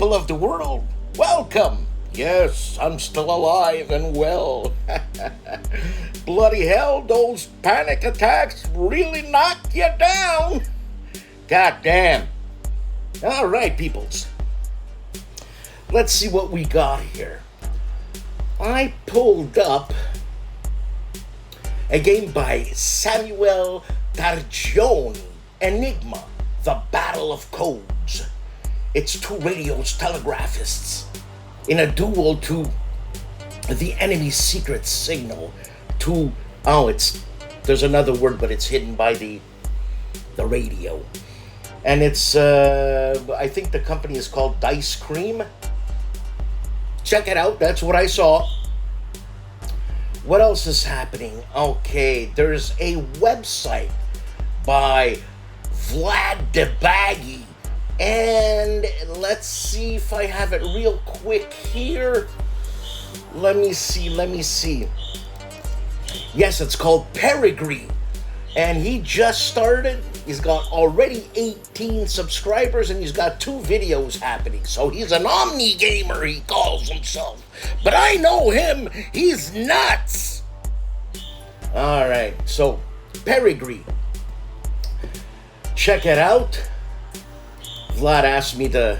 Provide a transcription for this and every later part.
people of the world, welcome. Yes, I'm still alive and well. Bloody hell, those panic attacks really knocked you down. God damn. All right, peoples. Let's see what we got here. I pulled up a game by Samuel Targioni, Enigma, The Battle of Codes. It's two radios telegraphists in a duel to the enemy's secret signal to, there's another word, but it's hidden by the radio. And it's, I think the company is called Dice Cream. Check it out, that's what I saw. What else is happening? Okay, there's a website by Vlad Debaggy. And let's see if I have it real quick here. Let me see. Yes, it's called Peregrine. And he just started. He's got already 18 subscribers and he's got 2 videos happening. So he's an omni gamer, he calls himself. But I know him, he's nuts. All right, so Peregrine. Check it out. Vlad asked me to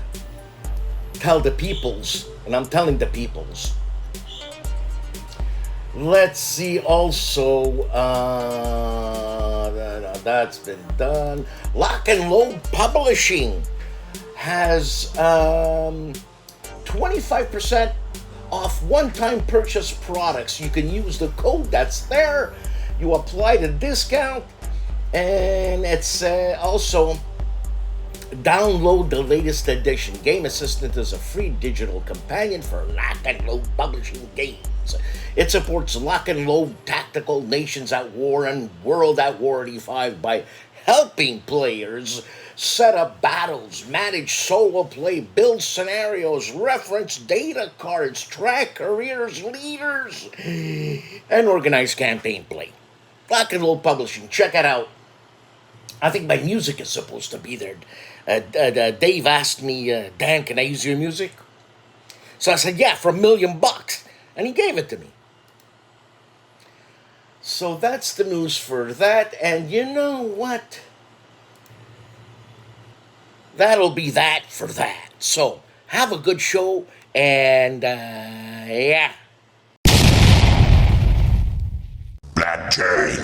tell the peoples, and I'm telling the peoples. Let's see also, that's been done. Lock and Load Publishing has 25% off one-time purchase products. You can use the code that's there. You apply the discount, and it's also download the latest edition. Game Assistant is a free digital companion for Lock and Load Publishing games. It supports Lock and Load Tactical Nations at War and World at War 85 by helping players set up battles, manage solo play, build scenarios, reference data cards, track careers, leaders, and organize campaign play. Lock and Load Publishing, check it out. I think my music is supposed to be there. Dave asked me, Dan, can I use your music? So I said, yeah, for $1 million. And he gave it to me. So that's the news for that. And you know what? That'll be that for that. So have a good show. And, yeah. Black Terry.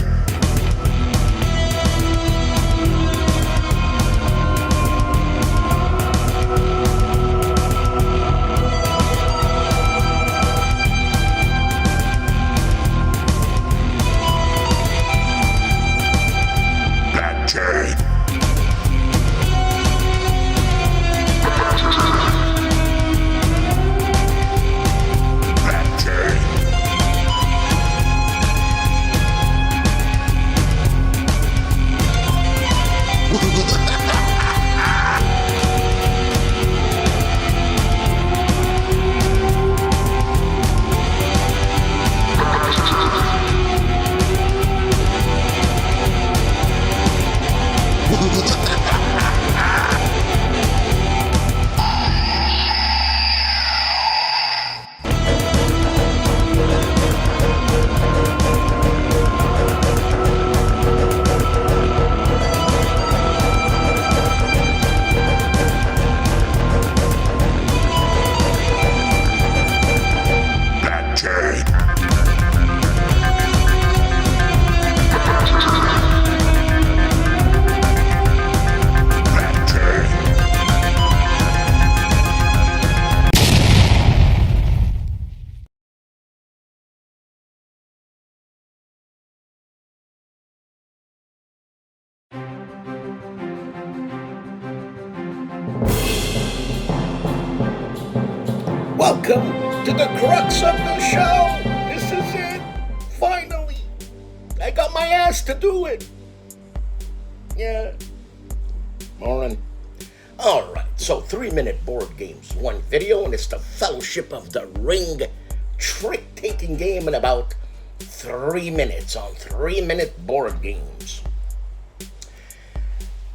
Welcome to the crux of the show. This is it. Finally. I got my ass to do it. Yeah. Morning. Alright, so 3-minute board games, 1 video, and it's the Fellowship of the Ring trick-taking game in about 3 minutes on 3-minute board games.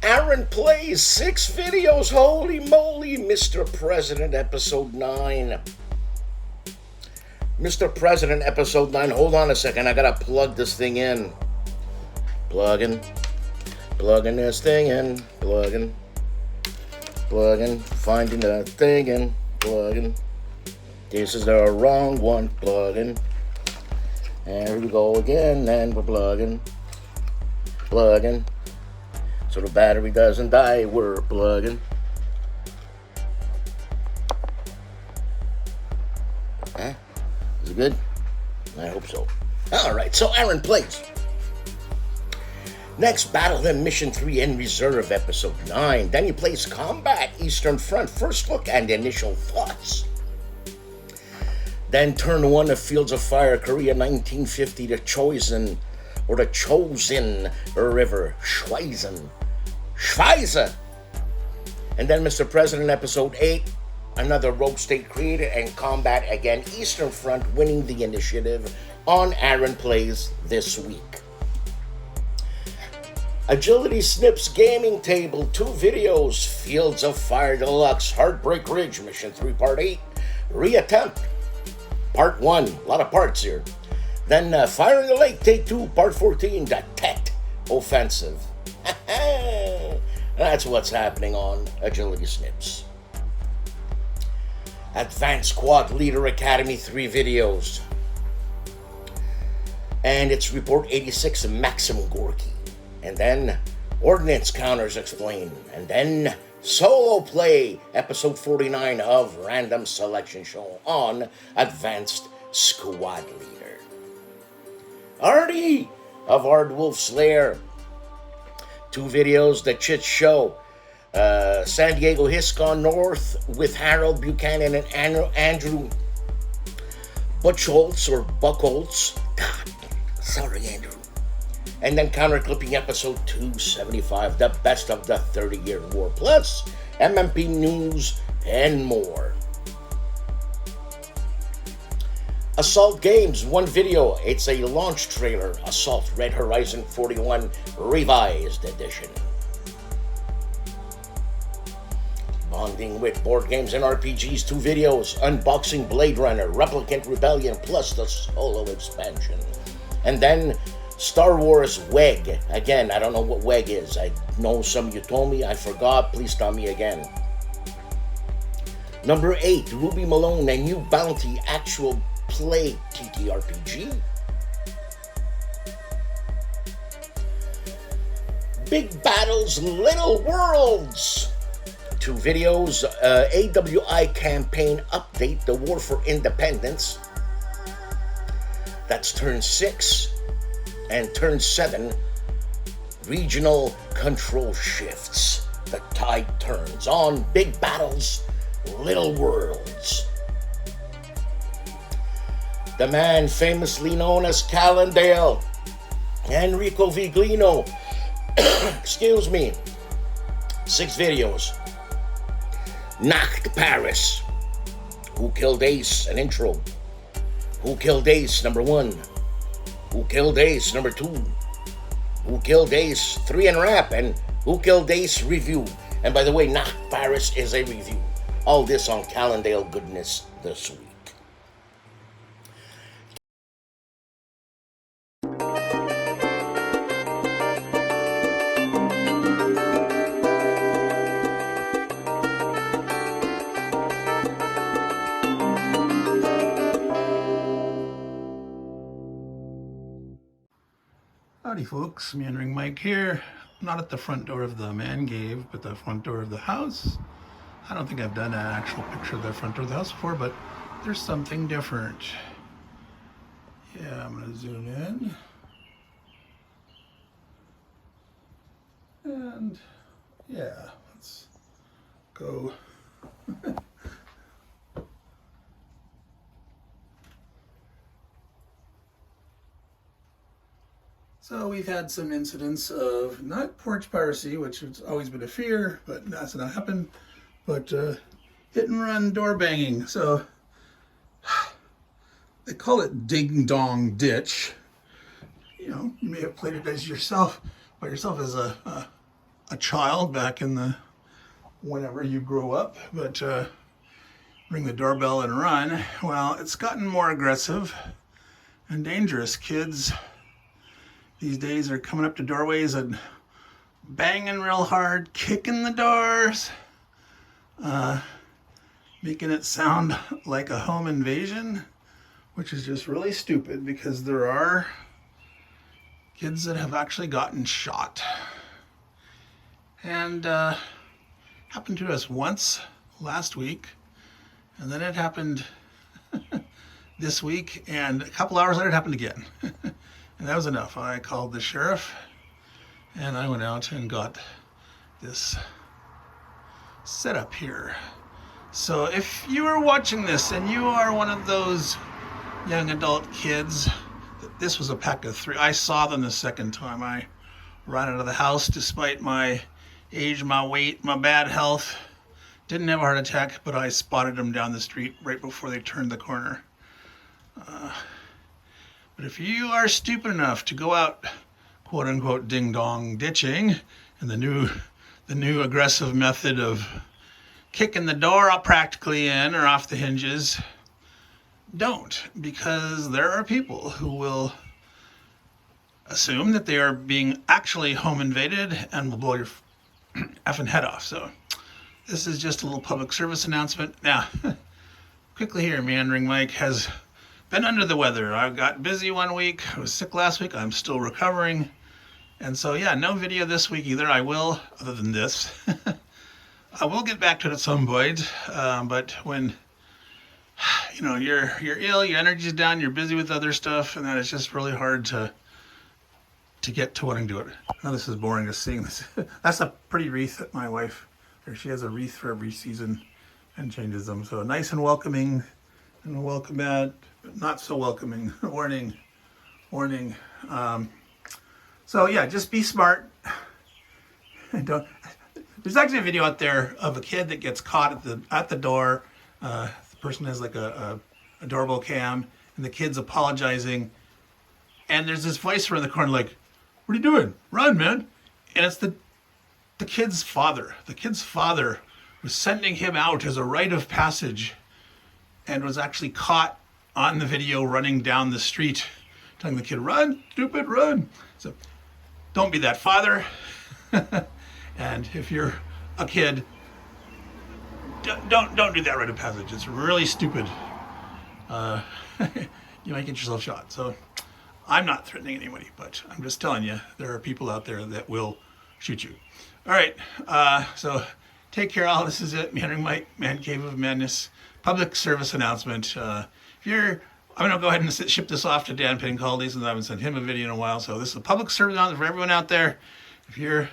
Aaron plays 6 videos. Holy moly, Mr. President, episode 9. Mr. President, episode 9. Hold on a second. I gotta plug this thing in. Plugging this thing in. Plugging. Finding the thing in. Plugging. This is the wrong one. Plugging. And here we go again. And we're plugging. So the battery doesn't die. We're plugging. Huh? Is it good? I hope so. Alright, so Aaron plays. Next, Battle Them Mission 3 in Reserve, Episode 9. Then he plays Combat, Eastern Front, First Look and Initial Thoughts. Then Turn 1 of Fields of Fire, Korea 1950, The Chosen River, Schweizen. And then Mr. President, Episode 8, another Rogue State created, and Combat again, Eastern Front, winning the initiative on Aaron Plays this week. Agility Snips Gaming Table, 2 videos, Fields of Fire Deluxe, Heartbreak Ridge, Mission 3, Part 8, Reattempt, Part 1, a lot of parts here. Then Fire in the Lake, Take 2, Part 14, the Tet Offensive. That's what's happening on Agility Snips. Advanced Squad Leader Academy, 3 videos. And it's Report 86, Maxim Gorky. And then Ordnance Counters Explained. And then Solo Play, Episode 49 of Random Selection Show on Advanced Squad Leader. Artie of ARDWULF'S LAIR. 2 videos, The Chit Show. San Diego Hiss Gone North with Harold Buchanan and Andrew Buchholz or Buchholz. God, sorry, Andrew. And then Counter Clipping Episode 275, the best of the 30-year war, plus MMP news and more. Assault Games, 1 video. It's a launch trailer, Assault Red Horizon 41 Revised Edition. Bonding with Board Games and RPGs, 2 videos, Unboxing Blade Runner, Replicant Rebellion, plus the solo expansion. And then Star Wars WEG. Again, I don't know what WEG is. I know some of you told me. I forgot. Please tell me again. Number 8, Ruby Malone and New Bounty Actual Play TTRPG. Big Battles, Little Worlds. 2 videos, AWI Campaign Update, The War for Independence. That's turn 6. And turn 7, Regional Control Shifts. The tide turns on Big Battles, Little Worlds. The man famously known as Calandale, Enrico Viglino, excuse me, 6 videos. Nacht Paris, Who Killed Ace, an intro. Who Killed Ace, number 1. Who Killed Ace, number 2. Who Killed Ace, 3 and wrap, and Who Killed Ace review. And by the way, Nacht Paris is a review. All this on Calandale goodness this week. Howdy folks, Meandering Mike here. Not at the front door of the man cave, but the front door of the house. I don't think I've done an actual picture of the front door of the house before, but there's something different. Yeah, I'm gonna zoom in. And yeah, let's go. So we've had some incidents of not porch piracy, which has always been a fear, but that's not happened, but hit and run door banging. So they call it ding dong ditch. You know, you may have played it as yourself, by yourself as a a child back in the whenever you grew up, but ring the doorbell and run. Well, it's gotten more aggressive and dangerous. Kids these days are coming up to doorways and banging real hard, kicking the doors, making it sound like a home invasion, which is just really stupid because there are kids that have actually gotten shot. And happened to us once last week, and then it happened this week, and a couple hours later it happened again. And that was enough. I called the sheriff and I went out and got this set up here. So if you are watching this and you are one of those young adult kids, this was a pack of 3. I saw them the second time. I ran out of the house despite my age, my weight, my bad health. Didn't have a heart attack, but I spotted them down the street right before they turned the corner. But if you are stupid enough to go out, quote unquote, ding dong ditching, and the new aggressive method of kicking the door up practically in or off the hinges, don't, because there are people who will assume that they are being actually home invaded and will blow your effing head off. So this is just a little public service announcement. Now, quickly here, Meandering Mike has been under the weather. I got busy one week. I was sick last week. I'm still recovering. And so, yeah, no video this week either. I will, other than this. I will get back to it at some point. But when, you know, you're ill, your energy's down, you're busy with other stuff, and then it's just really hard to get to wanting to do it. Now, this is boring, just seeing this. That's a pretty wreath that my wife, or she has a wreath for every season and changes them. So nice and welcoming, and welcome at, but not so welcoming. Warning, warning. So yeah, just be smart. Don't. There's actually a video out there of a kid that gets caught at the door. The person has like a doorbell cam, and the kid's apologizing. And there's this voice around the corner like, "What are you doing? Run, man!" And it's the kid's father. The kid's father was sending him out as a rite of passage, and was actually caught on the video running down the street, telling the kid, "Run, stupid, run!" So don't be that father. And if you're a kid, don't do that rite of passage. It's really stupid. You might get yourself shot. So I'm not threatening anybody, but I'm just telling you, there are people out there that will shoot you. All right, so take care all. This is it, Meandering Mike, Man Cave of Madness, public service announcement. I'm gonna go ahead and ship this off to Dan Pincaldi, since I haven't sent him a video in a while. So this is a public service announcement for everyone out there. If you're,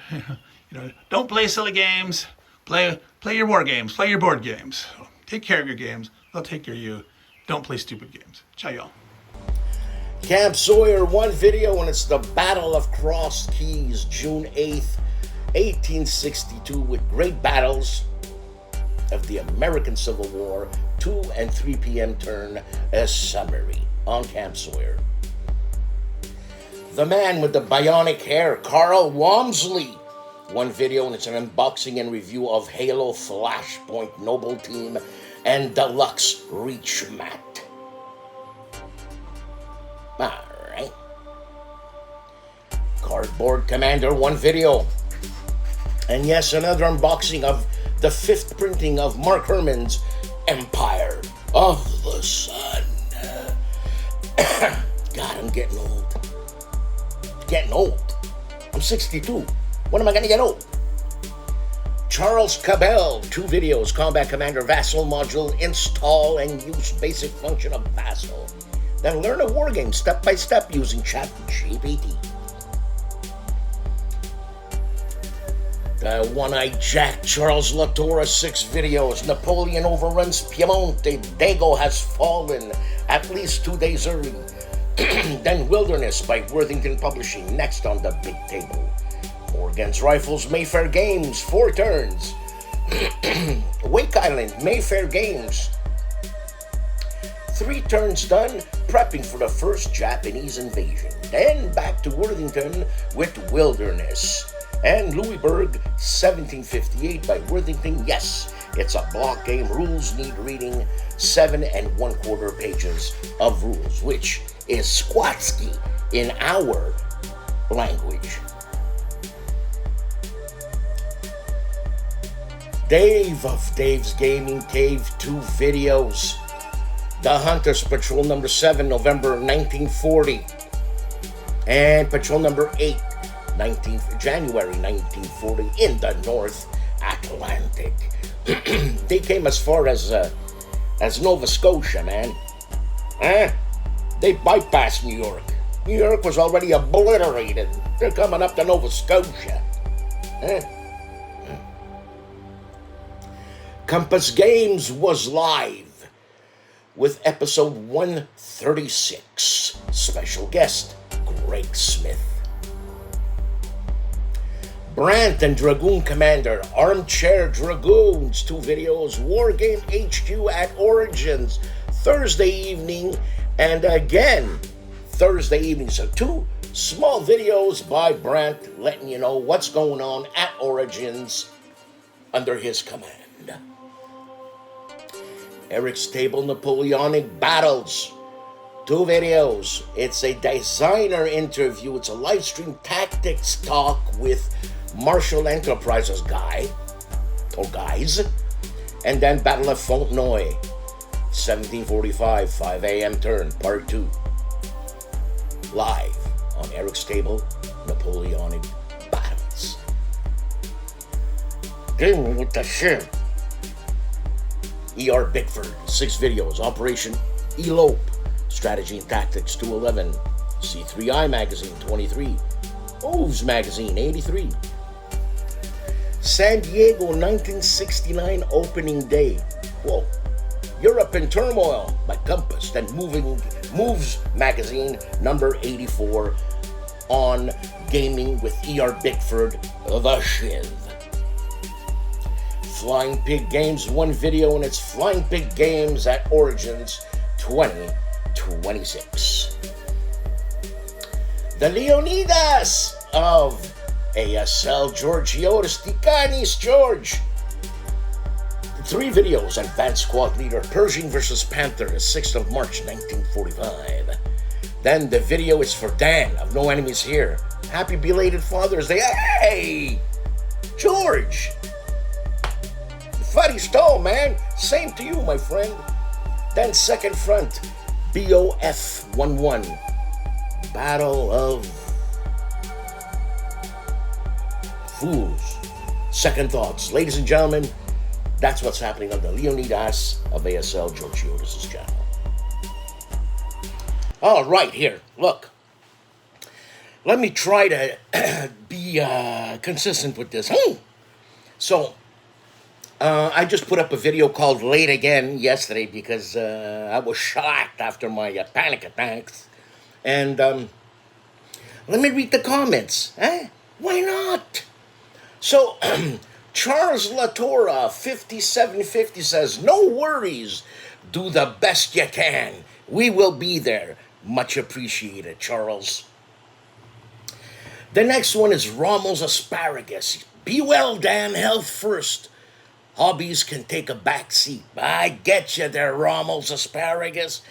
don't play silly games. Play your war games. Play your board games. So take care of your games. They'll take care of you. Don't play stupid games. Ciao, y'all. Camp Sawyer, one video, and it's the Battle of Cross Keys, June 8th, 1862, with great battles of the American Civil War, 2 and 3 p.m. turn, a summary on Camp Sawyer. The man with the bionic hair, Carl Walmsley, one video, and it's an unboxing and review of Halo Flashpoint Noble Team and Deluxe Reach Mat. Alright. Cardboard Commander, one video. And yes, another unboxing of the 5th printing of Mark Herman's Empire of the Sun. God, I'm getting old. Getting old. I'm 62. When am I gonna get old? Charles Cabell, 2 videos, Combat Commander Vassal Module, install and use basic function of Vassal. Then learn a wargame step by step using ChatGPT. The One-Eyed Jack, Charles Latour, 6 videos, Napoleon overruns Piemonte, Dago has fallen at least 2 days early. Then Wilderness by Worthington Publishing, next on the big table. Morgan's Rifles, Mayfair Games, 4 turns. Wake Island, Mayfair Games. 3 turns done, prepping for the first Japanese invasion. Then back to Worthington with Wilderness. And Louisburg, 1758 by Worthington. Yes, it's a block game. Rules need reading. 7 1/4 pages of rules, which is Squatsky in our language. Dave of Dave's Gaming Cave 2 videos. The Hunters Patrol number 7, November 1940. And Patrol number 8, January 1940 in the North Atlantic. They came as far as Nova Scotia, man. They bypassed New York. New York was already obliterated. They're coming up to Nova Scotia. Compass Games was live with episode 136. Special guest, Greg Smith. Brant and Dragoon Commander, Armchair Dragoons, 2 videos, Wargame HQ at Origins, Thursday evening, and again, Thursday evening. So 2 small videos by Brant letting you know what's going on at Origins under his command. Eric's Table Napoleonic Battles, 2 videos. It's a designer interview. It's a live stream tactics talk with Marshall Enterprises guy, or guys. And then Battle of Fontenoy, 1745, 5 a.m. turn, part 2. Live on Eric's Table Napoleonic Battles. Game with the shit. E.R. Bickford, 6 videos. Operation Elope, Strategy and Tactics, 211. C3I Magazine, 23. Oves Magazine, 83. San Diego, 1969 opening day. Whoa. Europe in Turmoil by Compass. Then Moves Magazine, number 84. On Gaming with E.R. Bickford, The Shiv. Flying Pig Games, 1 video, and it's Flying Pig Games at Origins 2026. The Leonidas of ASL, Georgiotis Tikanis, George. 3 videos, Advanced Squad Leader, Pershing versus Panther, the 6th of March, 1945. Then the video is for Dan of No Enemies Here. Happy belated Father's Day. Hey, George. Funny stole, man. Same to you, my friend. Then Second Front, BOF 11. Battle of Fools. Second Thoughts. Ladies and gentlemen, that's what's happening on the Leonidas of ASL, Georgiotis' channel. All right, here, look. Let me try to be consistent with this. So, I just put up a video called Late Again yesterday because I was shocked after my panic attacks. And let me read the comments. Why not? So, Charles Latora, 5750 says, no worries. Do the best you can. We will be there. Much appreciated, Charles. The next one is Rommel's Asparagus. Be well, Dan. Health first. Hobbies can take a back seat. I get you there, Rommel's Asparagus.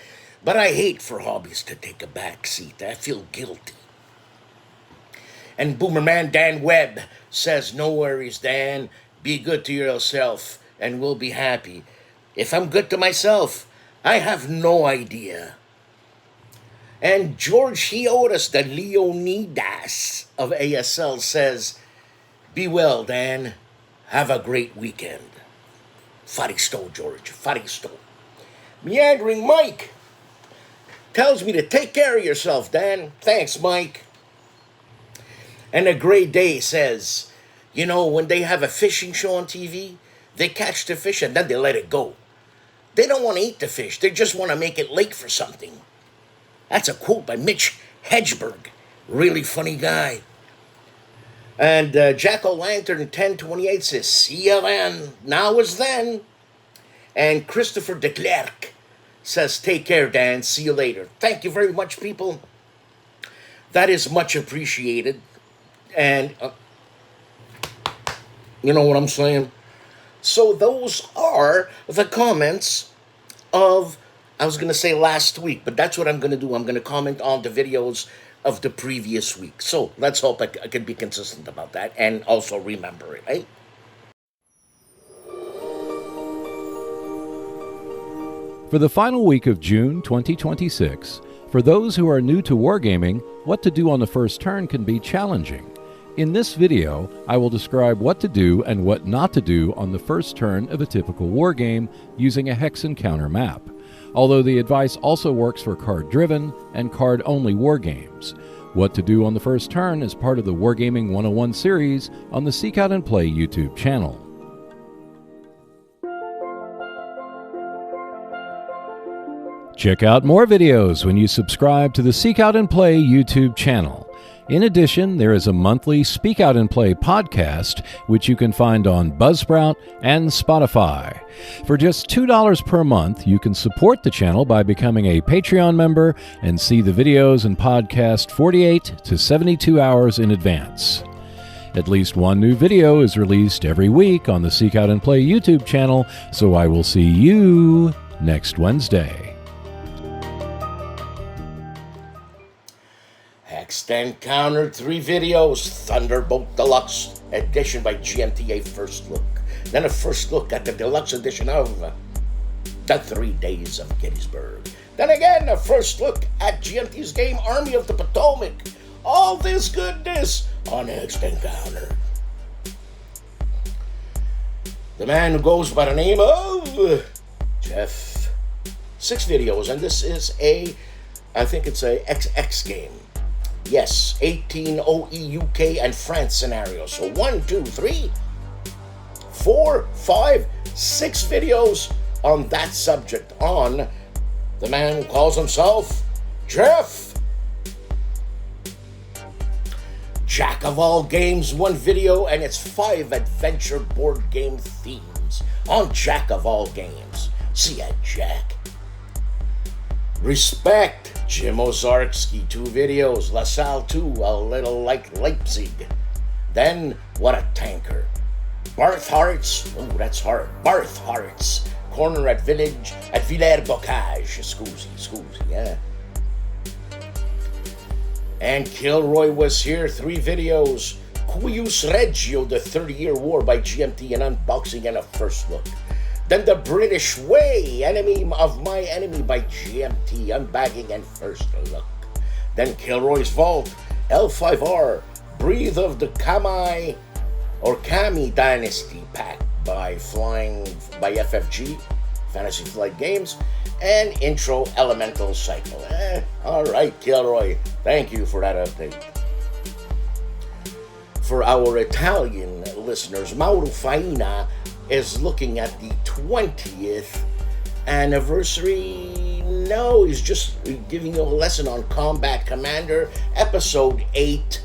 But I hate for hobbies to take a back seat. I feel guilty. And Boomerman Dan Webb says, no worries, Dan. Be good to yourself and we'll be happy. If I'm good to myself, I have no idea. And George Hiotis, the Leonidas of ASL, says, be well, Dan. Have a great weekend. Faristo, George. Faristo. Meandering Mike tells me to take care of yourself, Dan. Thanks, Mike. And a Great Day says, you know, when they have a fishing show on TV, they catch the fish and then they let it go. They don't want to eat the fish. They just want to make it late for something. That's a quote by Mitch Hedgeberg. Really funny guy. And Jack-O-Lantern 1028 says, see ya then. Now is then. And Christopher de Klerk says, take care, Dan. See you later. Thank you very much, people. That is much appreciated. And You know what I'm saying? So those are the comments of, I was going to say last week, but that's what I'm going to do. I'm going to comment on the videos of the previous week. So let's hope I can be consistent about that and also remember it, eh? For the final week of June 2026, for those who are new to wargaming, what to do on the first turn can be challenging. In this video, I will describe what to do and what not to do on the first turn of a typical wargame using a hex encounter map, although the advice also works for card-driven and card-only wargames. What to do on the first turn is part of the Wargaming 101 series on the Seek Out and Play YouTube channel. Check out more videos when you subscribe to the Seek Out and Play YouTube channel. In addition, there is a monthly Speak Out and Play podcast, which you can find on Buzzsprout and Spotify. For just $2 per month, you can support the channel by becoming a Patreon member and see the videos and podcast 48 to 72 hours in advance. At least one new video is released every week on the Seek Out and Play YouTube channel, so I will see you next Wednesday. Hexed Encounter 3 videos, Thunderbolt Deluxe Edition by GMTA First Look. Then a first look at the deluxe edition of The 3 Days of Gettysburg. Then again, a first look at GMT's game Army of the Potomac. All this goodness on Hexed Encounter. The man who goes by the name of Jeff. 6 videos, and this is I think it's a XX game. Yes, 18 OE, UK, and France scenarios. So 1, 2, 3, 4, 5, 6 videos on that subject on the man who calls himself Jeff. Jack of all games, 1 video, and it's 5 adventure board game themes on Jack of all games. See ya, Jack. Respect. Jim Ozarski, 2 videos. LaSalle 2, a little like Leipzig. Then, what a tanker. Barth Hearts, oh, that's hard. Barth Hearts, corner at Villers-Bocage. Scusi, yeah. And KilRoyWasHere, 3 videos. Cuius Regio, the 30-Year War by GMT, an unboxing and a first look. Then The British Way, Enemy of My Enemy by GMT, unbagging and first look. Then Kilroy's Vault, L5R, Breathe of the Kami Dynasty pack by FFG, Fantasy Flight Games, and Intro Elemental Cycle. Alright, Kilroy, thank you for that update. For our Italian listeners, Mauro Faina is looking at the 20th anniversary. No, he's just giving you a lesson on Combat Commander, Episode 8,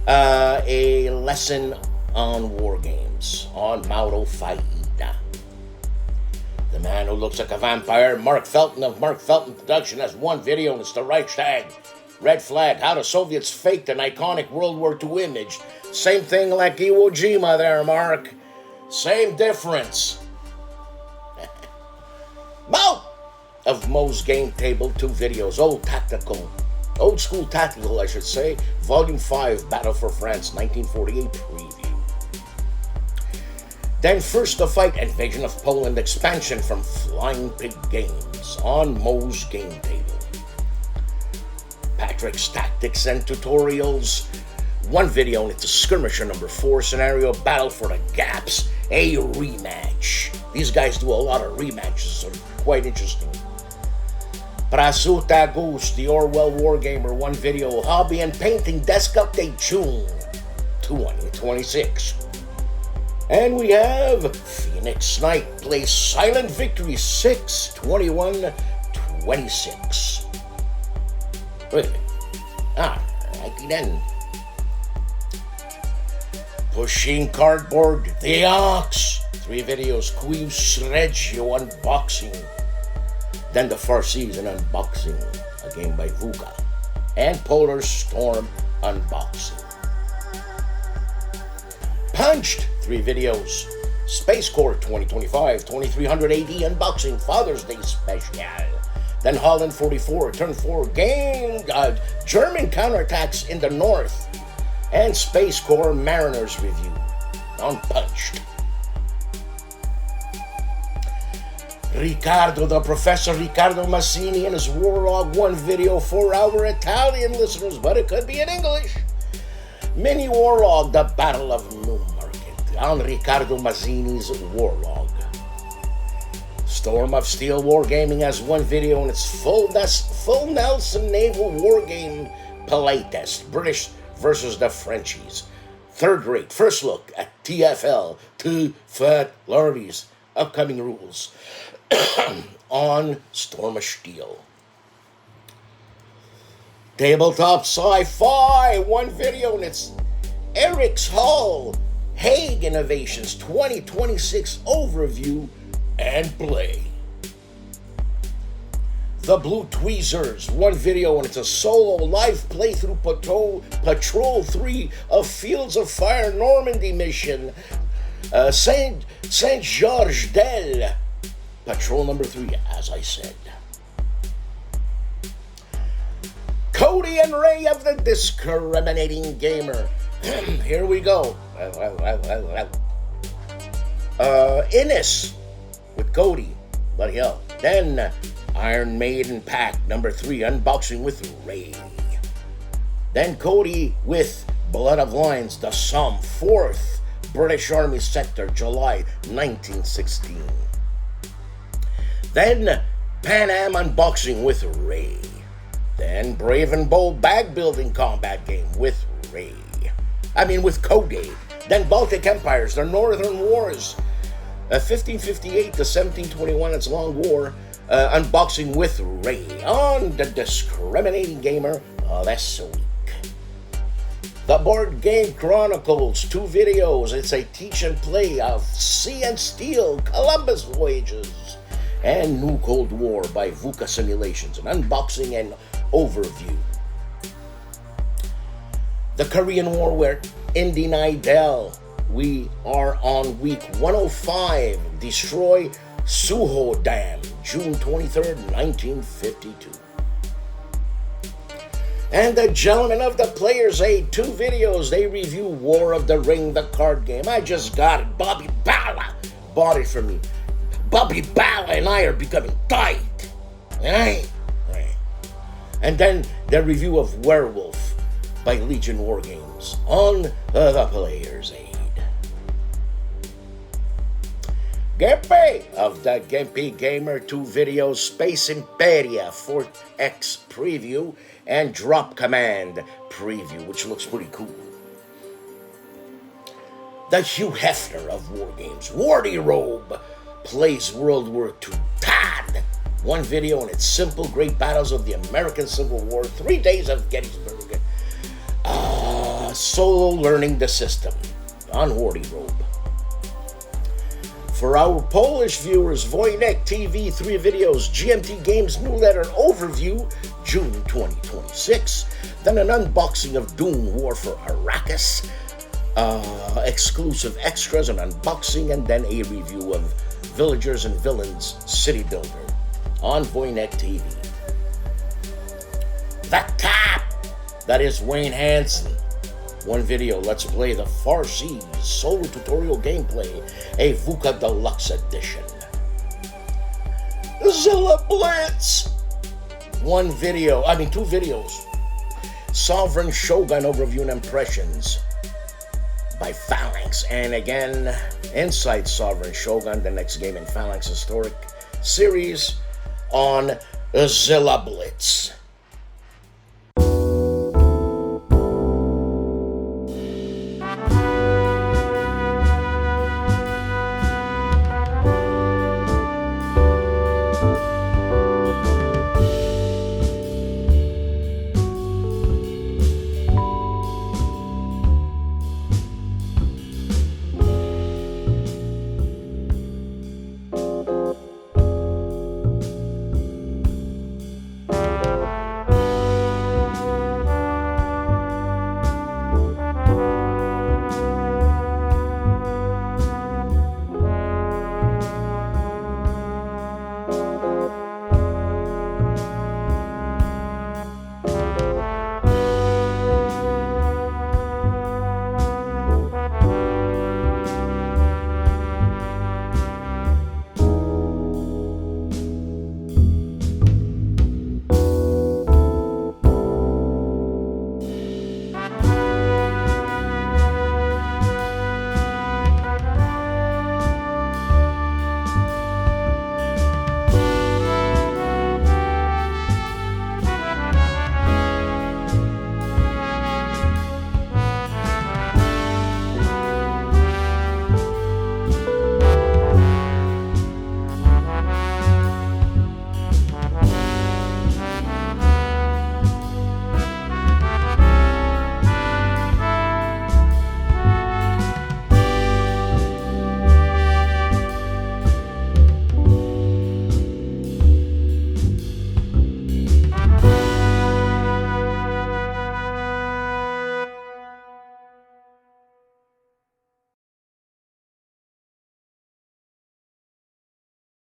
a lesson on war games, on Mauro Faina. The man who looks like a vampire, Mark Felton of Mark Felton Production, has 1 video, and it's the Reichstag. Red Flag, how the Soviets faked an iconic World War II image. Same thing like Iwo Jima there, Mark. Same difference. Mo of Mo's Game Table, 2 videos. Old School Tactical, I should say. Volume 5, Battle for France, 1948 preview. Then First to Fight, Invasion of Poland expansion from Flying Pig Games on Mo's Game Table. Patrick's Tactics and Tutorials, 1 video, and it's a Skirmisher number 4 scenario, Battle for the Gaps, a rematch. These guys do a lot of rematches, so quite interesting. Prasuta Goose, the Orwell Wargamer, 1 video, Hobby and Painting Desk Update June 2026. And we have Phoenix Knight plays Silent Victory 6/21/26. Really? Alrighty then. Pushing Cardboard, The Ox, 3 videos, Cuius Regio unboxing. Then The Far Season unboxing, a game by Vuka. And Polar Storm unboxing. Punched, 3 videos. Space Corps 2025, 2300 AD unboxing, Father's Day special. Then Holland 44, turn 4, German counterattacks in the north. And Space Corps Mariners review on Punched. Professor Riccardo Massini and his Warlog 1 video for our Italian listeners, but it could be in English. Mini Warlog, the Battle of Newmarket, on Riccardo Massini's Warlog. Storm of Steel Wargaming has 1 video in its full Nelson Naval Wargame playtest, British versus the Frenchies. Third rate, first look at TFL, Two Fat Lardies, upcoming rules on Storm of Steel. Tabletop Sci-Fi, 1 video and it's Eric's Hall, Hague Innovations 2026 overview and play. The Blue Tweezers, 1 video and it's a solo live playthrough Patrol 3 of Fields of Fire Normandy mission, Saint Georges d'El, Patrol number 3, as I said. Cody and Ray of the Discriminating Gamer. Here we go. Innis with Cody. Bloody hell. Then Iron Maiden Pack number 3, unboxing with Ray. Then Cody with Blood of Lions, the Somme 4th British Army Sector, July 1916. Then Pan Am unboxing with Ray. Then Brave and Bold bag building combat game with Cody. Then Baltic Empires, the Northern Wars, 1558 to 1721, it's a long war, unboxing with Ray on the Discriminating Gamer this week. The Board Game Chronicles, 2 videos, it's a teach and play of Sea and Steel, Columbus Voyages, and New Cold War by VUCA Simulations, an unboxing and overview. The Korean War with Indy Nidell. We are on week 105. Destroy Suho Dam, June 23rd, 1952. And the Gentlemen of the Player's Aid, 2 videos. They review War of the Ring, the card game. I just got it. Bobby Bala bought it for me. Bobby Bala and I are becoming tight. Right? And then the review of Werewolf by Legion Wargames on the Player's Aid. GIMPY of the GIMPY Gamer, 2 videos, Space Imperia 4X preview and Drop Command preview, which looks pretty cool. The Hugh Hefner of Wargames, Wardy Robe, plays World War II. Todd, 1 video and its simple great battles of the American Civil War, 3 days of Gettysburg. Solo learning the system on Wardy Robe. For our Polish viewers, Wojennik TV, 3 videos, GMT Games newsletter overview, June 2026. Then an unboxing of Doom War for Arrakis, exclusive extras, an unboxing, and then a review of Villagers and Villains City Builder on Wojennik TV. The Cap, that is Wayne Hansen. 1 video, let's play the Far Seas solo tutorial gameplay, a VUCA Deluxe Edition. Zilla Blitz, 2 videos. Sovereign Shogun overview and impressions by Phalanx. And again, Inside Sovereign Shogun, the next game in Phalanx historic series on Zilla Blitz.